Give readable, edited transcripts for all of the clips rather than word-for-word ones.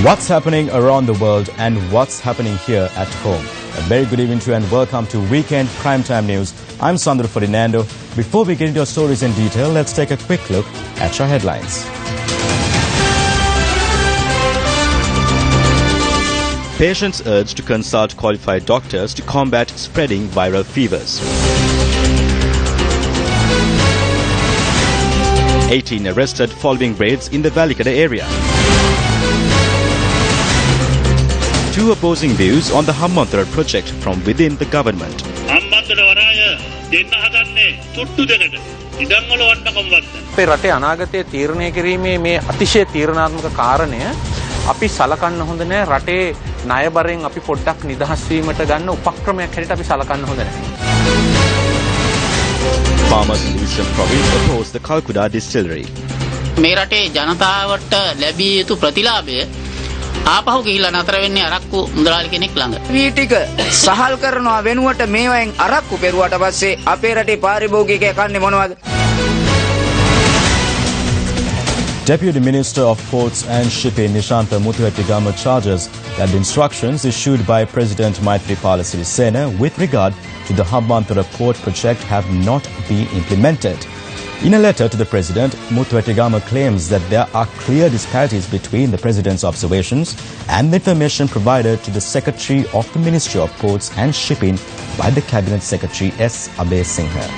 What's happening around the world and what's happening here at home? A very good evening to you and welcome to Weekend Primetime News. I'm Sandro Ferdinando. Before we get into our stories in detail, let's take a quick look at our headlines. Patients urged to consult qualified doctors to combat spreading viral fevers. 18 arrested following raids in the Valikada area. Two opposing views on the Hambantota project from within the government. අපේ රටේ අනාගතය තීරණය කිරීමේ මේ අතිශය තීරණාත්මක කාරණය අපි සලකන්න හොඳ නැහැ. රටේ ණයබරෙන් අපි පොඩ්ඩක් නිදහස් වීමට ගන්න උපක්‍රමයක් හැටියට අපි සලකන්න හොඳ නැහැ. Farmers in the Eastern Province oppose the Kalkuda distillery. මේ රටේ ජනතාවට ලැබිය යුතු ප්‍රතිලාභය ආපහු ගිහිල්ලා නතර වෙන්නේ අරක්කු මුදලාලි කෙනෙක් ළඟ. ටික සහල් කරනවා වෙනුවට මේවෙන් අරක්කු පෙරුවට පස්සේ අපේ රටේ පාරිභෝගිකයා කන්නේ මොනවද? Deputy Minister of Ports and Shipping Nishantha Muthuhettigama charges that the instructions issued by President Maithripala Sirisena with regard to the Hambantota port project have not been implemented. In a letter to the President, Muthuhettigama claims that there are clear disparities between the President's observations and the information provided to the Secretary of the Ministry of Ports and Shipping by the Cabinet Secretary S. Abhay Singha.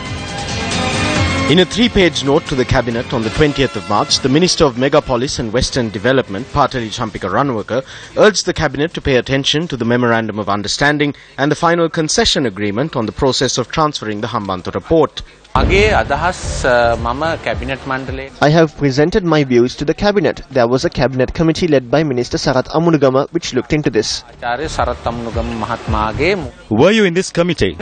In a three-page note to the Cabinet on the 20th of March, the Minister of Megapolis and Western Development, Patali Champika Ranawaka, urged the Cabinet to pay attention to the Memorandum of Understanding and the final concession agreement on the process of transferring the Hambantota port. I have presented my views to the Cabinet. There was a Cabinet committee led by Minister Sarath Amunugama which looked into this. Were you in this committee?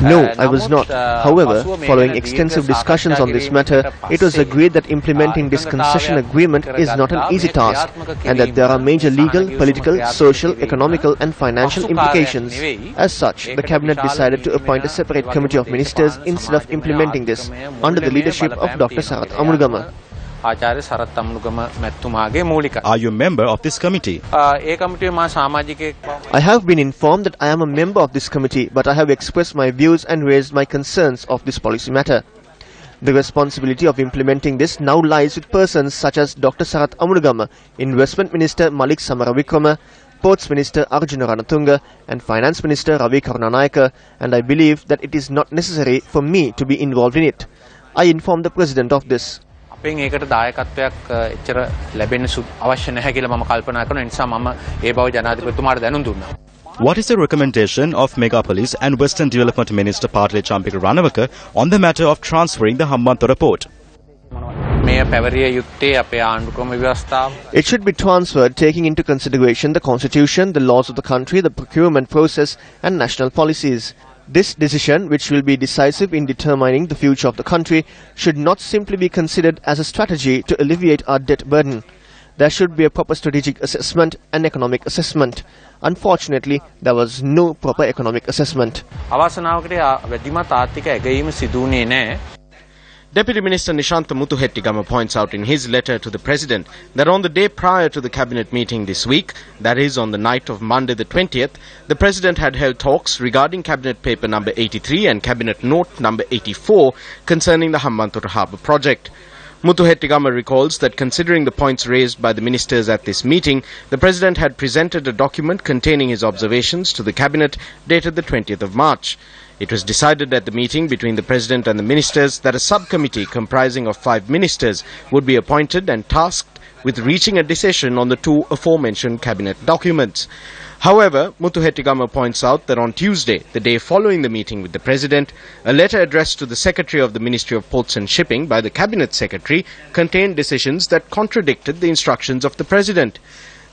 No, I was not. However, following extensive discussions on this matter, it was agreed that implementing this concession agreement is not an easy task and that there are major legal, political, social, economical and financial implications. As such, the Cabinet decided to appoint a separate committee of ministers instead of implementing this under the leadership of Dr. Sarath Amunugama. Are you a member of this committee? I have been informed that I am a member of this committee, but I have expressed my views and raised my concerns of this policy matter. The responsibility of implementing this now lies with persons such as Dr. Sarath Amunugama, Investment Minister Malik Samaravikrama, Ports Minister Arjuna Ranatunga and Finance Minister Ravi Karunanayaka, and I believe that it is not necessary for me to be involved in it. I informed the President of this. අපෙන් ඒකට දායකත්වයක් එච්චර ලැබෙන්න අවශ්‍ය නැහැ කියලා මම කල්පනා කරන නිසා මම ඒ බව ජනාධිපතිතුමාට දැනුම් දුන්නා. What is the recommendation of Megapolis and Western Development Minister Patali Champika Ranawaka on the matter of transferring the Hambantota port? It should be transferred taking into consideration the constitution, the laws of the country, the procurement process and national policies. This decision, which will be decisive in determining the future of the country, should not simply be considered as a strategy to alleviate our debt burden. There should be a proper strategic assessment and economic assessment. Unfortunately, there was no proper economic assessment. Deputy Minister Nishantha Muthuhettigama points out in his letter to the President that on the day prior to the Cabinet meeting this week, that is on the night of Monday the 20th, the President had held talks regarding Cabinet Paper number 83 and Cabinet Note number 84 concerning the Hambantota Harbour project. Muthuhettigama recalls that considering the points raised by the ministers at this meeting, the President had presented a document containing his observations to the Cabinet dated the 20th of March. It was decided at the meeting between the President and the ministers that a subcommittee comprising of 5 ministers would be appointed and tasked with reaching a decision on the two aforementioned Cabinet documents. However, Muthuhettigama points out that on Tuesday, the day following the meeting with the President, a letter addressed to the Secretary of the Ministry of Ports and Shipping by the Cabinet Secretary contained decisions that contradicted the instructions of the President.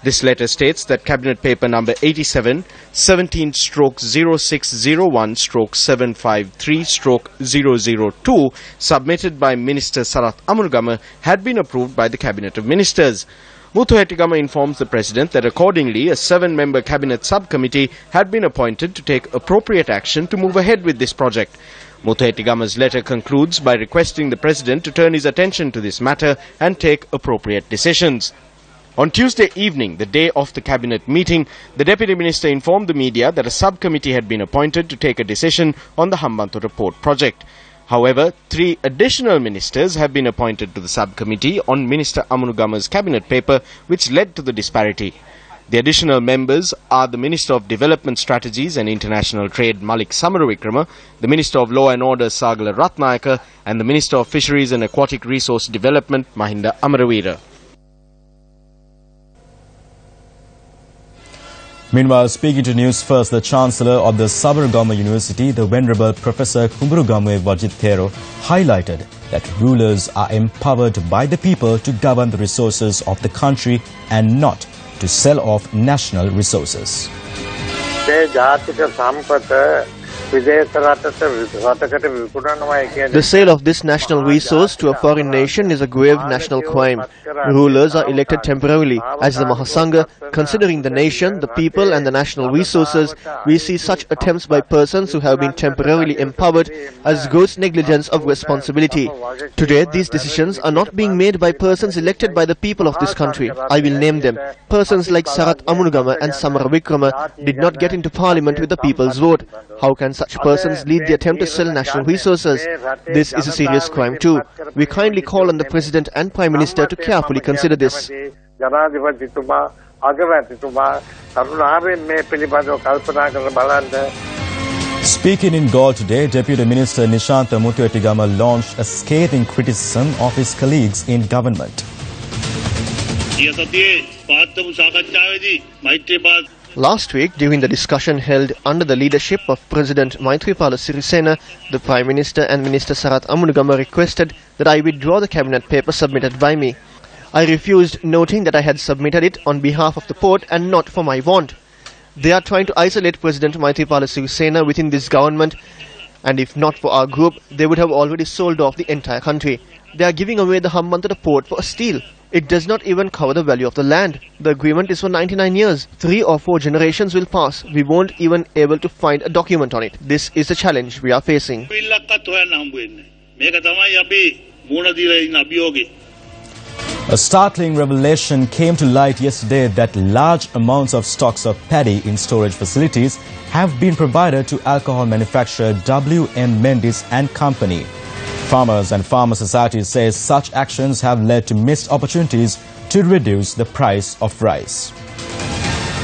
This letter states that Cabinet Paper number 87, 17/0601/753/002, submitted by Minister Sarath Amunugama, had been approved by the Cabinet of Ministers. Muthuhettigama informs the President that accordingly a 7-member Cabinet subcommittee had been appointed to take appropriate action to move ahead with this project. Muthuhettigama's letter concludes by requesting the President to turn his attention to this matter and take appropriate decisions. On Tuesday evening, the day of the cabinet meeting, the Deputy Minister informed the media that a subcommittee had been appointed to take a decision on the Hambantota Port project. However, 3 additional ministers have been appointed to the subcommittee on Minister Amunugama's cabinet paper, which led to the disparity. The additional members are the Minister of Development Strategies and International Trade Malik Samarawikrama, the Minister of Law and Order Sagala Ratnayaka, and the Minister of Fisheries and Aquatic Resource Development Mahinda Amaravira. Meanwhile, speaking to Newsfirst, the Chancellor of the Sabaragama University, the Venerable Professor Kumburugamu Vajithero, highlighted that rulers are empowered by the people to govern the resources of the country and not to sell off national resources. The sale of this national resource to a foreign nation is a grave national crime. Rulers are elected temporarily. As the Mahasangha, considering the nation, the people and the national resources, we see such attempts by persons who have been temporarily empowered as gross negligence of responsibility. Today, these decisions are not being made by persons elected by the people of this country. I will name them. Persons like Sarath Amunugama and Samarawikrama did not get into parliament with the people's vote. How can such persons lead the attempt to sell national resources? This is a serious crime too. We kindly call on the President and Prime Minister to carefully consider this. Speaking in Galle today, Deputy Minister Nishantha Muthuwetigama launched a scathing criticism of his colleagues in government. Last week, during the discussion held under the leadership of President Maithripala Sirisena, the Prime Minister and Minister Sarath Amunugama requested that I withdraw the cabinet paper submitted by me. I refused, noting that I had submitted it on behalf of the port and not for my want. They are trying to isolate President Maithripala Sirisena within this government, and if not for our group, they would have already sold off the entire country. They are giving away the Hambantota port for a steal. It does not even cover the value of the land. The agreement is for 99 years. 3 or 4 generations will pass. We won't even able to find a document on it. This is the challenge we are facing. A startling revelation came to light yesterday that large amounts of stocks of paddy in storage facilities have been provided to alcohol manufacturer W.M. Mendes and Company. Farmers and farmer societies say such actions have led to missed opportunities to reduce the price of rice.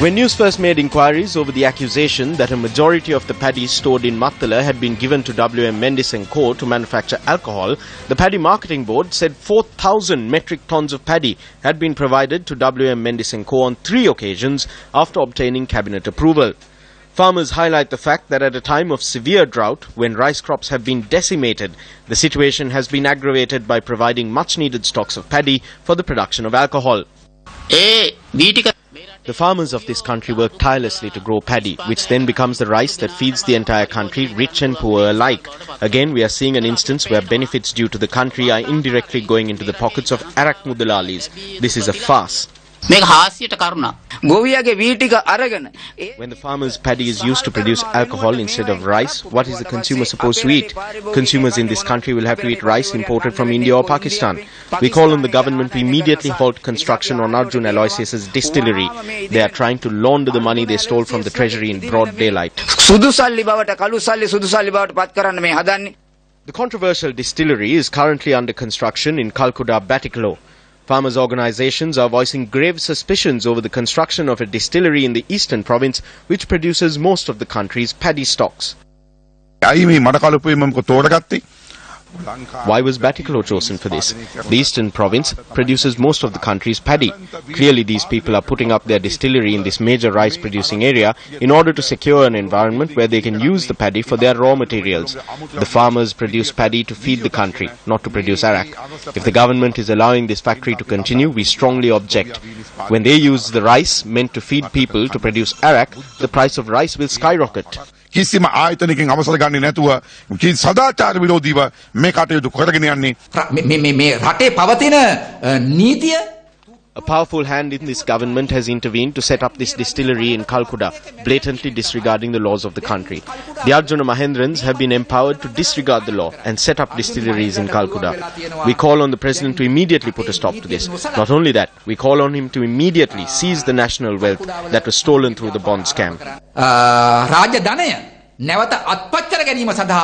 When Newsfirst made inquiries over the accusation that a majority of the paddy stored in Mattala had been given to W.M. Mendes & Co. to manufacture alcohol, the Paddy Marketing Board said 4,000 metric tons of paddy had been provided to W.M. Mendes & Co. on 3 occasions after obtaining cabinet approval. Farmers highlight the fact that at a time of severe drought, when rice crops have been decimated, the situation has been aggravated by providing much-needed stocks of paddy for the production of alcohol. The farmers of this country work tirelessly to grow paddy, which then becomes the rice that feeds the entire country, rich and poor alike. Again, we are seeing an instance where benefits due to the country are indirectly going into the pockets of Arak Mudalalis. This is a farce. When the farmer's paddy is used to produce alcohol instead of rice, what is the consumer supposed to eat? Consumers in this country will have to eat rice imported from India or Pakistan. We call on the government to immediately halt construction on Arjun Aloysius's distillery. They are trying to launder the money they stole from the treasury in broad daylight. The controversial distillery is currently under construction in Calcutta, Batticaloa. Farmers' organizations are voicing grave suspicions over the construction of a distillery in the eastern province, which produces most of the country's paddy stocks. Why was Batticaloa chosen for this? The eastern province produces most of the country's paddy. Clearly, these people are putting up their distillery in this major rice-producing area in order to secure an environment where they can use the paddy for their raw materials. The farmers produce paddy to feed the country, not to produce arak. If the government is allowing this factory to continue, we strongly object. When they use the rice meant to feed people to produce arak, the price of rice will skyrocket. කිසිම ආයතනකින් අවසර ගන්නේ නැතුව සදාචාර විරෝධීව මේ කටයුතු කරගෙන යන්නේ මේ රටේ පවතින නීතිය A powerful hand in this government has intervened to set up this distillery in Calcutta, blatantly disregarding the laws of the country. The Arjuna Mahendrans have been empowered to disregard the law and set up distilleries in Calcutta. We call on the President to immediately put a stop to this. Not only that, we call on him to immediately seize the national wealth that was stolen through the bond scam. රාජ්‍ය ධනය නැවත අත්පත් කර ගැනීම සඳහා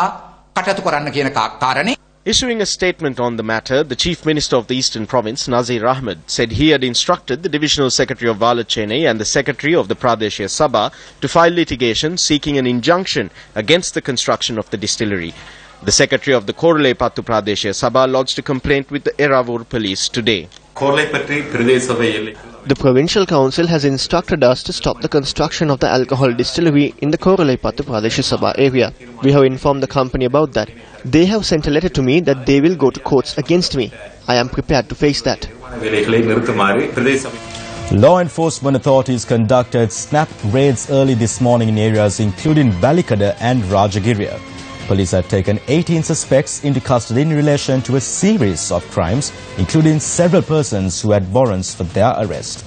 කටයුතු කරන්න කියන කාරණේ. Issuing a statement on the matter, the Chief Minister of the Eastern Province, Nazir Ahmed, said he had instructed the Divisional Secretary of Vala Chennai and the Secretary of the Pradeshia Sabha to file litigation seeking an injunction against the construction of the distillery. The Secretary of the Korle Pattu Pradeshia Sabha lodged a complaint with the Eravur police today. The Provincial Council has instructed us to stop the construction of the alcohol distillery in the Koralaipattu Pradesh Sabha area. We have informed the company about that. They have sent a letter to me that they will go to courts against me. I am prepared to face that. Law enforcement authorities conducted snap raids early this morning in areas including Balikada and Rajagiriya. Police have taken 18 suspects into custody in relation to a series of crimes, including several persons who had warrants for their arrest.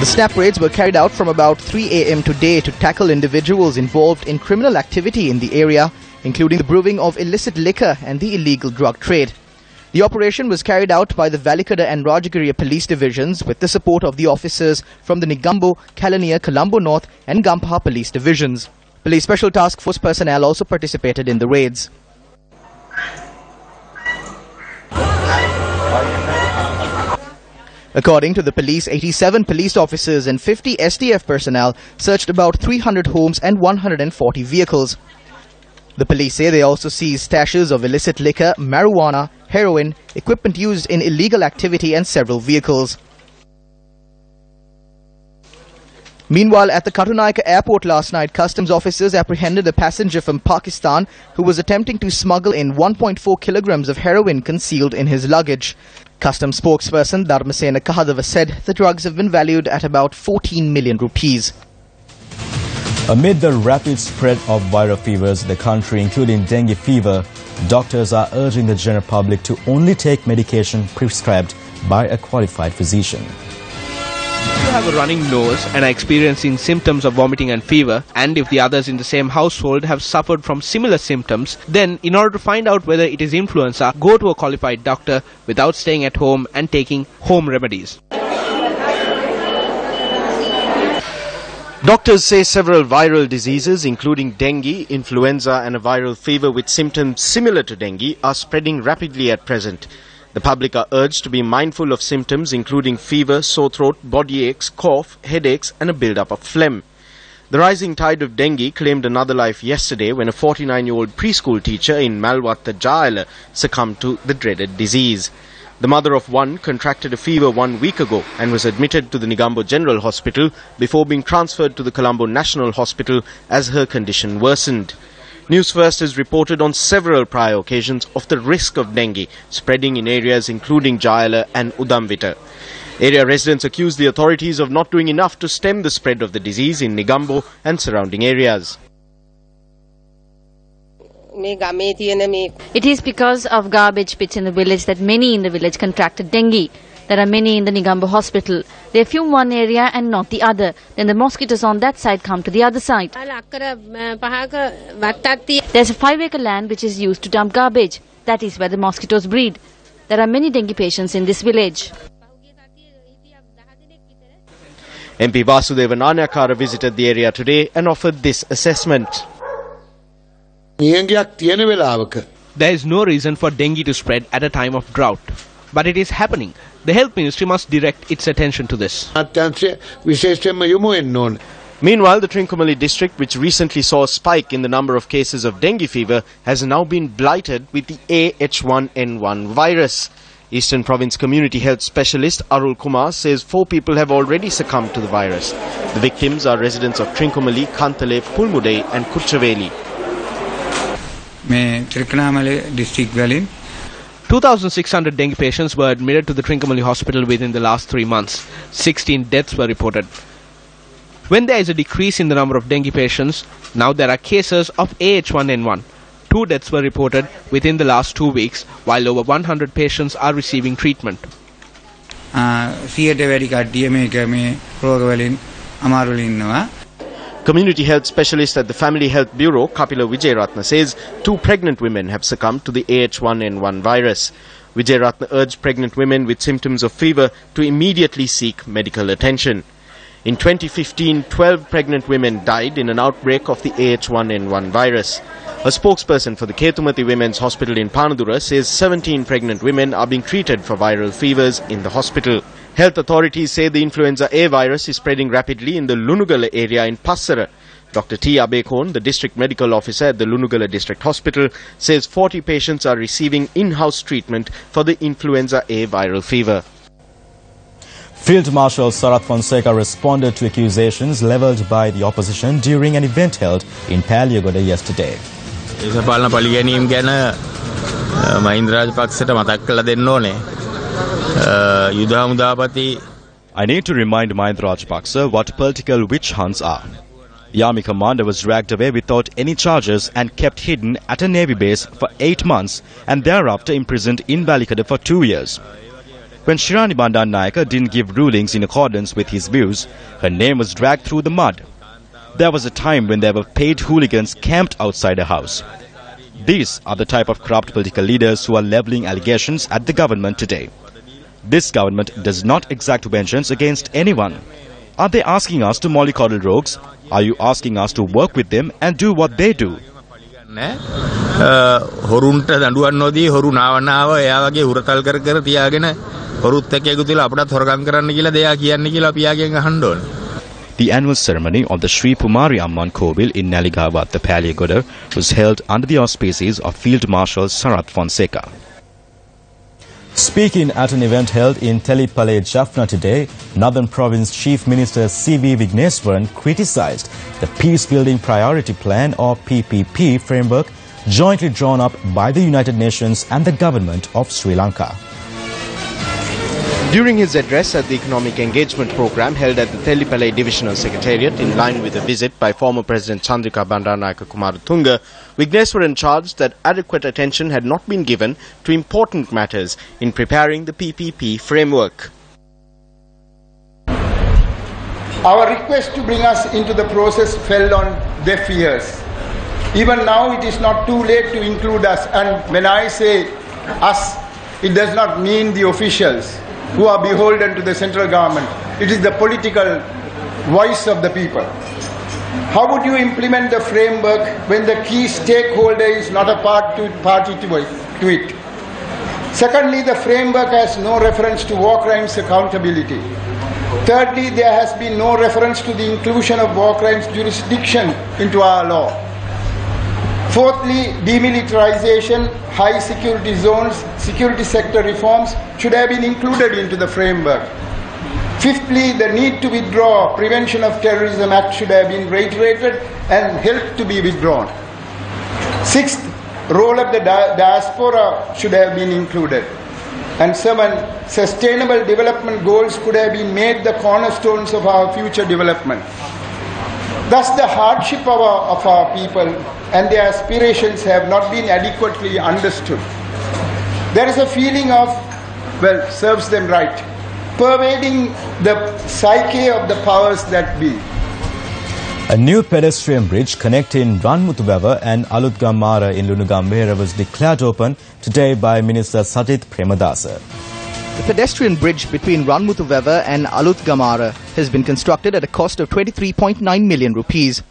The snap raids were carried out from about 3 a.m. today to tackle individuals involved in criminal activity in the area, including the brewing of illicit liquor and the illegal drug trade. The operation was carried out by the Valikada and Rajagiriya police divisions with the support of the officers from the Nigambo, Kalaniya, Colombo North and Gampaha police divisions. Police Special Task Force personnel also participated in the raids. According to the police, 87 police officers and 50 STF personnel searched about 300 homes and 140 vehicles. The police say they also seized stashes of illicit liquor, marijuana, heroin, equipment used in illegal activity and several vehicles. Meanwhile, at the Katunayaka airport last night, customs officers apprehended a passenger from Pakistan who was attempting to smuggle in 1.4 kilograms of heroin concealed in his luggage. Customs spokesperson Dharmasena Kahadava said the drugs have been valued at about 14 million rupees. Amid the rapid spread of viral fevers in the country, including dengue fever, doctors are urging the general public to only take medication prescribed by a qualified physician. If you have a running nose and are experiencing symptoms of vomiting and fever, and if the others in the same household have suffered from similar symptoms, then in order to find out whether it is influenza, go to a qualified doctor without staying at home and taking home remedies. Doctors say several viral diseases, including dengue, influenza and a viral fever with symptoms similar to dengue, are spreading rapidly at present. The public are urged to be mindful of symptoms including fever, sore throat, body aches, cough, headaches and a build-up of phlegm. The rising tide of dengue claimed another life yesterday when a 49-year-old preschool teacher in Malwatta Jaila succumbed to the dreaded disease. The mother of one contracted a fever 1 week ago and was admitted to the Nigambo General Hospital before being transferred to the Colombo National Hospital as her condition worsened. Newsfirst has reported on several prior occasions of the risk of dengue spreading in areas including Jaila and Udamvita. Area residents accuse the authorities of not doing enough to stem the spread of the disease in Nigambo and surrounding areas. It is because of garbage pits in the village that many in the village contracted dengue. There are many in the Nigambo hospital. They fume one area and not the other. Then the mosquitoes on that side come to the other side. There's a 5-acre land which is used to dump garbage. That is where the mosquitoes breed. There are many dengue patients in this village. MP Vasudeva Nanyakara visited the area today and offered this assessment. There is no reason for dengue to spread at a time of drought. But it is happening. The Health Ministry must direct its attention to this. Meanwhile, the Trincomalee district, which recently saw a spike in the number of cases of dengue fever, has now been blighted with the AH1N1 virus. Eastern Province Community Health Specialist Arul Kumar says 4 people have already succumbed to the virus. The victims are residents of Trincomalee, Kantale, Pulmudai and Kuchaveli. 2,600 dengue patients were admitted to the Trincomalee hospital within the last 3 months. 16 deaths were reported. When there is a decrease in the number of dengue patients, now there are cases of AH1N1. 2 deaths were reported within the last 2 weeks, while over 100 patients are receiving treatment. සියයට වැඩි කට්ටිය මේක මේ රෝග වලින් අමාරු වෙලා ඉන්නවා. Community Health Specialist at the Family Health Bureau, Kapila Vijayratna, says 2 pregnant women have succumbed to the AH1N1 virus. Vijayratna urged pregnant women with symptoms of fever to immediately seek medical attention. In 2015, 12 pregnant women died in an outbreak of the AH1N1 virus. A spokesperson for the Ketumati Women's Hospital in Panadura says 17 pregnant women are being treated for viral fevers in the hospital. Health authorities say the influenza A virus is spreading rapidly in the Lunugala area in Passara. Dr. T. Abekon, the district medical officer at the Lunugala District Hospital, says 40 patients are receiving in-house treatment for the influenza A viral fever. Field Marshal Sarath Fonseca responded to accusations levelled by the opposition during an event held in Paliagoda yesterday. දේශපාලන පරිගැනීම් ගැන මහින්ද රාජපක්ෂට මතක් කරලා දෙන්න ඕනේ. යුද හමුදාපති I need to remind Mahinda Rajapaksa what political witch hunts are. The army commander was dragged away without any charges and kept hidden at a navy base for 8 months and thereafter imprisoned in Balikada for 2 years. When Shirani Bandan Nayaka didn't give rulings in accordance with his views, her name was dragged through the mud. There was a time when there were paid hooligans camped outside her house. These are the type of corrupt political leaders who are levelling allegations at the government today. This government does not exact vengeance against anyone. Are they asking us to mollycoddle rogues? Are you asking us to work with them and do what they do? හොරුන්ට දඬුවම් නොදී හොරු නාවනාව එයා වගේ හුරතල් කර කර තියාගෙන හොරුත් එක්ක එකතු වෙලා අපටත් හොරගම් කරන්න කියලා දෙයා කියන්නේ කියලා අපි යාගෙන් අහන්න ඕනේ. The annual ceremony of the Sri Pumari Amman Kovil in Naligawa at the Paliagoda was held under the auspices of Field Marshal Sarath Fonseca. Speaking at an event held in Telipale, Jaffna today, Northern Province Chief Minister C.V. Vigneswaran criticized the Peace Building Priority Plan or PPP framework jointly drawn up by the United Nations and the government of Sri Lanka. During his address at the Economic Engagement Programme held at the Telipale Divisional Secretariat in line with a visit by former President Chandrika Bandaranaike Kumaratunga, Vigneswaran charged that adequate attention had not been given to important matters in preparing the PPP framework. Our request to bring us into the process fell on deaf ears. Even now it is not too late to include us, and when I say us, it does not mean the officials who are beholden to the central government. It is the political voice of the people. How would you implement the framework when the key stakeholder is not a party to it? Secondly, the framework has no reference to war crimes accountability. Thirdly, there has been no reference to the inclusion of war crimes jurisdiction into our law. Fourthly, demilitarization, high security zones, security sector reforms should have been included into the framework. Fifthly, the need to withdraw Prevention of Terrorism Act should have been reiterated and helped to be withdrawn. Sixth, role of the diaspora should have been included. And seven, sustainable development goals could have been made the cornerstones of our future development. Thus, the hardship of our people and their aspirations have not been adequately understood. There is a feeling of, well, serves them right, pervading the psyche of the powers that be. A new pedestrian bridge connecting Ranmutuweva and Alutgamara in Lunugambera was declared open today by Minister Sajith Premadasa. The pedestrian bridge between Ranmutuweva and Alutgamara has been constructed at a cost of 23.9 million rupees.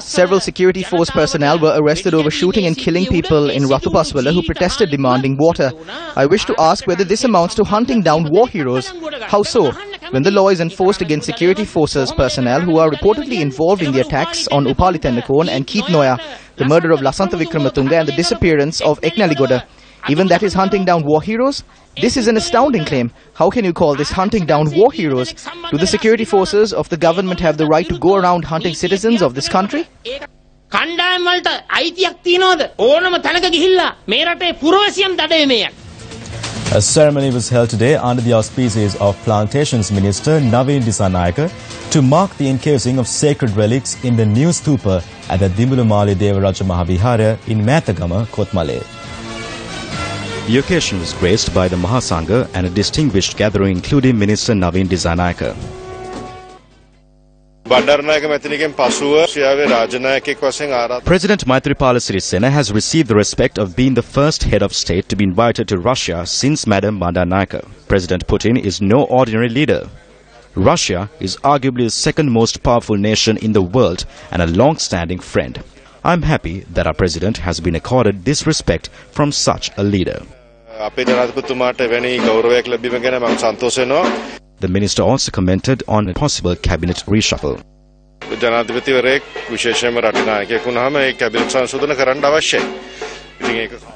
Several security force personnel were arrested over shooting and killing people in Rathupaswala who protested demanding water. I wish to ask whether this amounts to hunting down war heroes. How so? When the law is enforced against security forces personnel who are reportedly involved in the attacks on Upali Tennakon and Keith Noya, the murder of Lasantha Vikramatunga and the disappearance of Eknaligoda, even that is hunting down war heroes? This is an astounding claim. How can you call this hunting down war heroes? Do the security forces of the government have the right to go around hunting citizens of this country? A ceremony was held today under the auspices of Plantations Minister Naveen Dissanayake to mark the encasing of sacred relics in the new stupa at the Dimbulumali Devaraja Mahavihara in Mathagama, Kotmale. The occasion was graced by the Mahasangha and a distinguished gathering including Minister Naveen Dissanayake. President Maithripala Sirisena has received the respect of being the first head of state to be invited to Russia since Madam Bandaranaike. President Putin is no ordinary leader. Russia is arguably the second most powerful nation in the world and a long-standing friend. I'm happy that our president has been accorded this respect from such a leader. The minister also commented on a possible cabinet reshuffle.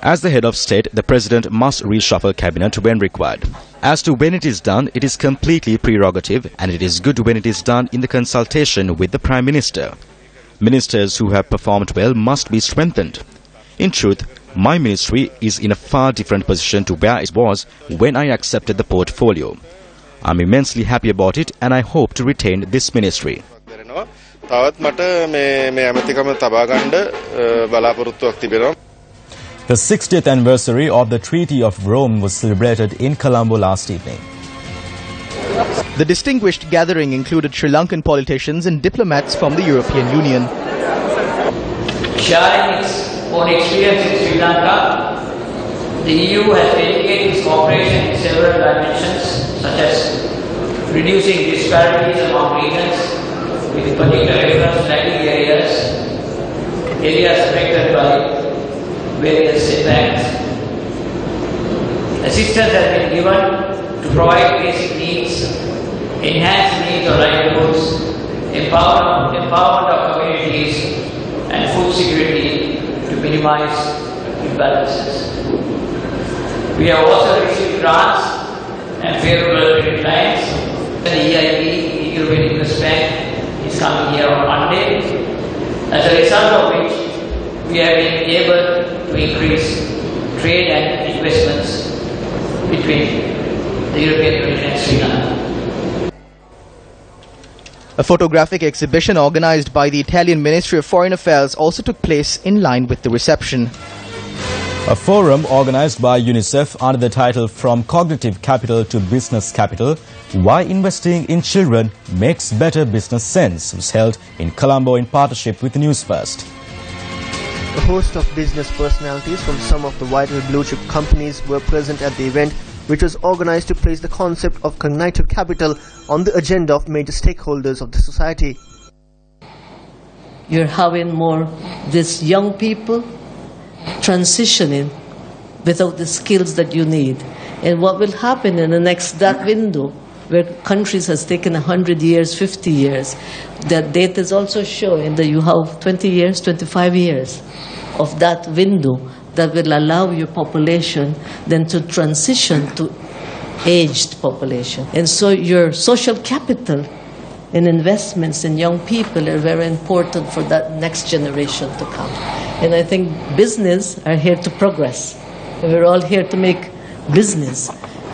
As the head of state, the president must reshuffle cabinet when required. As to when it is done, it is completely prerogative, and it is good when it is done in the consultation with the Prime Minister. Ministers who have performed well must be strengthened. In truth, my ministry is in a far different position to where it was when I accepted the portfolio. I'm immensely happy about it, and I hope to retain this ministry. The 60th anniversary of the Treaty of Rome was celebrated in Colombo last evening. The distinguished gathering included Sri Lankan politicians and diplomats from the European Union. Sharing its own experience in Sri Lanka, the EU has dedicated its cooperation in several dimensions, such as reducing disparities among regions, with particular reference to lagging areas affected by various setbacks. Assistance has been given to provide basic needs, enhance needs of livelihoods, empowerment of communities, and food security to minimize imbalances. We have also received grants and favorable credit lines. The EIB, European Investment Bank, is coming here on Monday, as a result of which we have been able to increase trade and investments between the European Union and Sri Lanka. A photographic exhibition organized by the Italian Ministry of Foreign Affairs also took place in line with the reception. A forum organized by UNICEF under the title From Cognitive Capital to Business Capital, Why Investing in Children Makes Better Business Sense was held in Colombo in partnership with Newsfirst. A host of business personalities from some of the vital blue-chip companies were present at the event, which was organized to place the concept of cognitive capital on the agenda of major stakeholders of the society. You're having more these young people transitioning without the skills that you need. And what will happen in the next that window, where countries has taken 100 years, 50 years, that data is also showing that you have 20 years, 25 years of that window that will allow your population then to transition to aged population. And so your social capital and investments in young people are very important for that next generation to come. And I think business are here to progress. And we're all here to make business.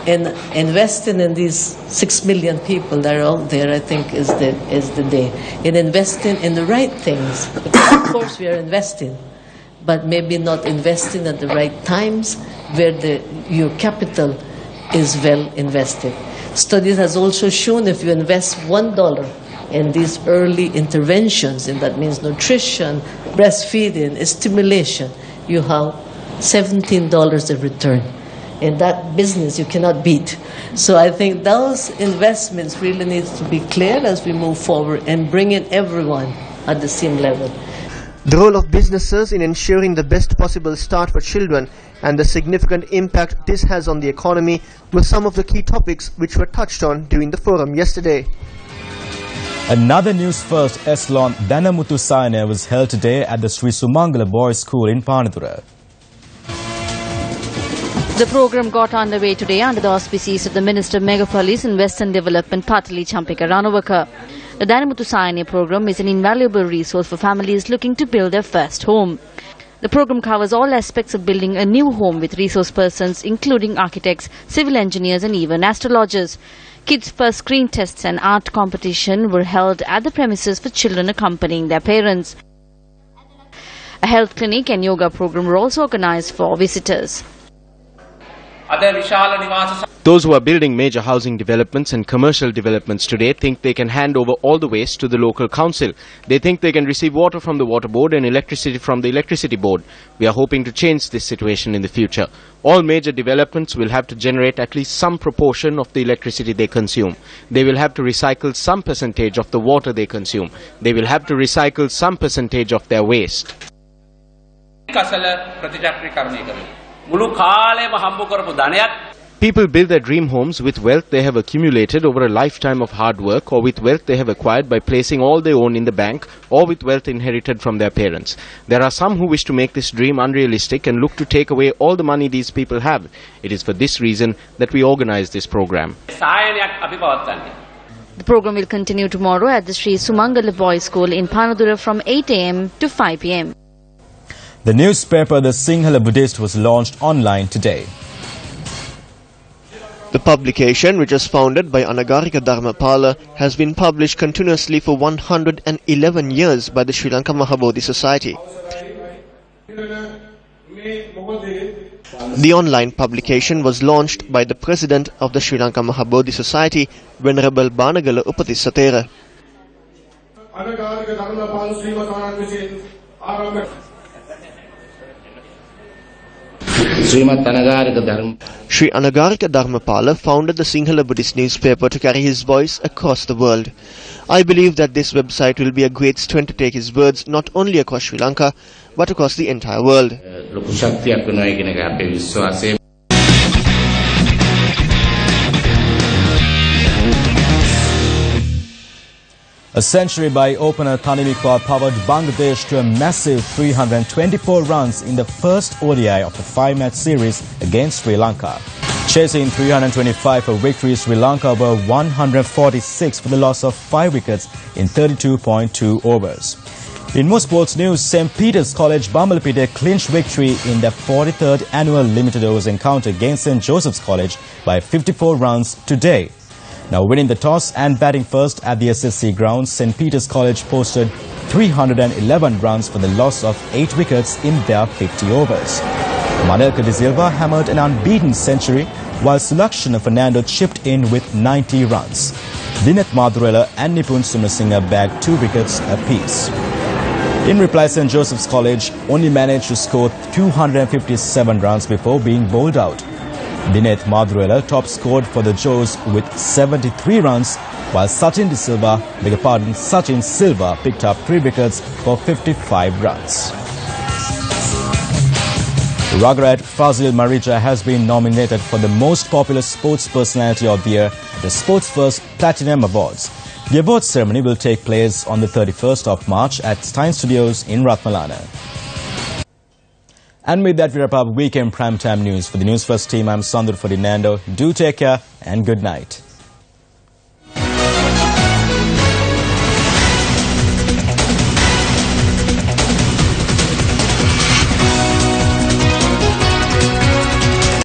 And investing in these 6 million people that are out there, I think, is the day. And investing in the right things. Because of course we are investing, but maybe not investing at the right times where your capital is well invested. Studies has also shown if you invest $1 in these early interventions, and that means nutrition, breastfeeding, stimulation, you have $17 in return. In that business you cannot beat. So I think those investments really need to be clear as we move forward and bringing everyone at the same level. The role of businesses in ensuring the best possible start for children and the significant impact this has on the economy were some of the key topics which were touched on during the forum yesterday. Another Newsfirst Eslon Danamuthu Sayane was held today at the Sri Sumangala Boys School in Panathura. The program got underway today under the auspices of the Minister of Megapolis and Western Development, Patali Champika Ranawaka. The Danamuthu Sayane program is an invaluable resource for families looking to build their first home. The program covers all aspects of building a new home with resource persons, including architects, civil engineers and even astrologers. Kids' first screen tests and art competition were held at the premises for children accompanying their parents. A health clinic and yoga program were also organized for visitors. Those who are building major housing developments and commercial developments today think they can hand over all the waste to the local council. They think they can receive water from the water board and electricity from the electricity board. We are hoping to change this situation in the future. All major developments will have to generate at least some proportion of the electricity they consume. They will have to recycle some percentage of the water they consume. They will have to recycle some percentage of their waste. People build their dream homes with wealth they have accumulated over a lifetime of hard work, or with wealth they have acquired by placing all they own in the bank, or with wealth inherited from their parents. There are some who wish to make this dream unrealistic and look to take away all the money these people have. It is for this reason that we organize this program. The program will continue tomorrow at the Sri Sumangala Boys School in Panadura from 8 a.m. to 5 p.m. The newspaper The Sinhala Buddhist was launched online today. The publication, which was founded by Anagarika Dharmapala, has been published continuously for 111 years by the Sri Lanka Mahabodhi Society. The online publication was launched by the President of the Sri Lanka Mahabodhi Society, Venerable Banagala Upatisatera. Sri Anagarika Dharmapala founded the Sinhala Buddhist newspaper to carry his voice across the world. I believe that this website will be a great strength to take his words not only across Sri Lanka, but across the entire world. A century by opener Thanimikwa powered Bangladesh to a massive 324 runs in the first ODI of the 5-match series against Sri Lanka. Chasing 325 for victory, Sri Lanka were 146 for the loss of 5 wickets in 32.2 overs. In more sports news, St. Peter's College Bambalapitiya clinched victory in the 43rd annual limited overs encounter against St. Joseph's College by 54 runs today. Now winning the toss and batting first at the SSC grounds, St. Peter's College posted 311 runs for the loss of 8 wickets in their 50 overs. Manelka de Silva hammered an unbeaten century, while Sulakshana Fernando chipped in with 90 runs. Dineth Madhurela and Nipun Sumasinghe bagged 2 wickets apiece. In reply, St. Joseph's College only managed to score 257 runs before being bowled out. Dineth Madhurela top scored for the Joes with 73 runs, while Sachin Silva picked up 3 wickets for 55 runs. Raghurat Fazil Marija has been nominated for the Most Popular Sports Personality of the Year at the Sports First Platinum Awards. The awards ceremony will take place on the 31st of March at Stein Studios in Ratmalana. And with that, we wrap up Weekend Primetime News. For the News First team, I'm Sandhu Ferdinando. Do take care and good night.